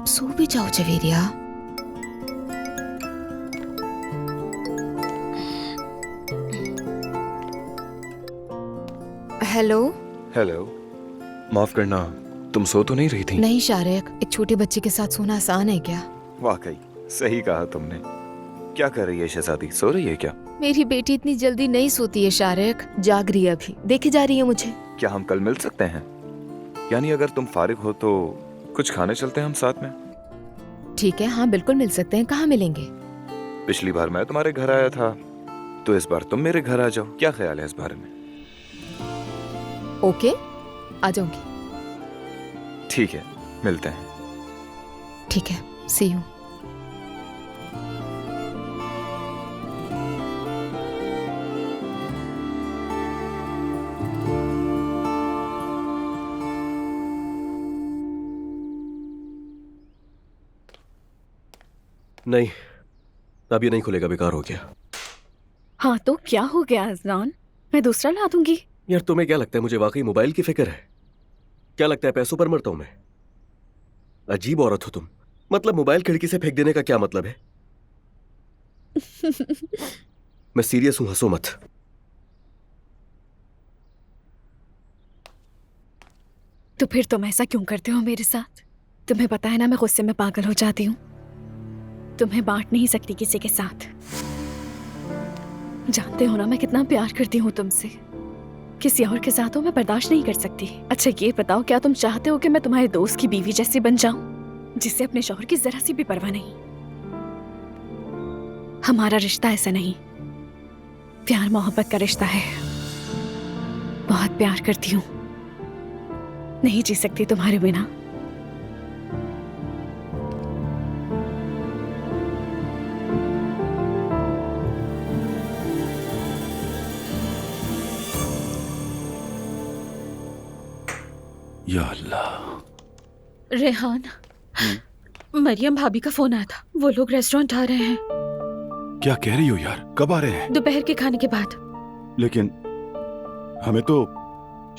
अब सो भी जाओ जवेरिया। हेलो। हेलो, माफ करना, तुम सो तो नहीं रही थी? नहीं शारिक, एक छोटे बच्चे के साथ सोना आसान है क्या? वाकई सही कहा तुमने। क्या कर रही है शहजादी, सो रही है क्या? मेरी बेटी इतनी जल्दी नहीं सोती है शारिक, जाग रही है अभी, देखे जा रही है मुझे। क्या हम कल मिल सकते हैं? यानी अगर तुम फारिग हो तो कुछ खाने चलते हैं हम साथ में। ठीक है, हाँ बिल्कुल मिल सकते हैं। कहाँ मिलेंगे? पिछली बार मैं तुम्हारे घर आया था, तो इस बार तुम मेरे घर आ जाओ। क्या ख्याल है इस बारे में? ओके, आ जाऊंगी। ठीक है, मिलते हैं। ठीक है, सी यू। नहीं, अब ये नहीं खुलेगा, बेकार हो गया। हाँ तो क्या हो गया अजलान, मैं दूसरा ला दूंगी। यार तुम्हें क्या लगता है मुझे वाकई मोबाइल की फिक्र है? क्या लगता है पैसों पर मरता हूं मैं? अजीब औरत हो तुम। मतलब मोबाइल खिड़की से फेंक देने का क्या मतलब है? मैं सीरियस हूं, हंसो मत। तो फिर तुम ऐसा क्यों करते हो मेरे साथ? तुम्हें पता है ना मैं गुस्से में पागल हो जाती हूँ। तुम्हें बांट नहीं सकती किसी के साथ। जानते हो ना मैं कितना प्यार करती हूँ तुमसे। किसी और के साथ हो मैं बर्दाश्त नहीं कर सकती। अच्छा ये बताओ, क्या तुम चाहते हो कि मैं तुम्हारे दोस्त की बीवी जैसी बन जाऊं, जिससे अपने शौहर की जरा सी भी परवाह नहीं? हमारा रिश्ता ऐसा नहीं, प्यार मोहब्बत का रिश्ता है। बहुत प्यार करती हूँ, नहीं जी सकती तुम्हारे बिना। या अल्लाह। रेहान, मरियम भाभी का फोन आया था, वो लोग रेस्टोरेंट आ रहे हैं। क्या कह रही हो यार, कब आ रहे हैं? दोपहर के खाने के बाद। लेकिन हमें तो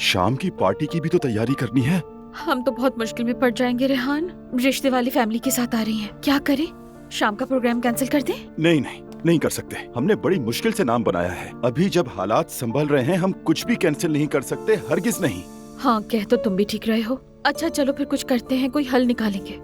शाम की पार्टी की भी तो तैयारी करनी है। हम तो बहुत मुश्किल में पड़ जाएंगे रेहान, रिश्ते वाली फैमिली के साथ आ रही हैं। क्या करें, शाम का प्रोग्राम कैंसिल कर दें? नहीं नहीं, नहीं कर सकते। हमने बड़ी मुश्किल से नाम बनाया है। अभी जब हालात संभल रहे हैं, हम कुछ भी कैंसिल नहीं कर सकते, हरगिज नहीं। हाँ, कह तो तुम भी ठीक रहे हो। अच्छा चलो फिर कुछ करते हैं, कोई हल निकालेंगे।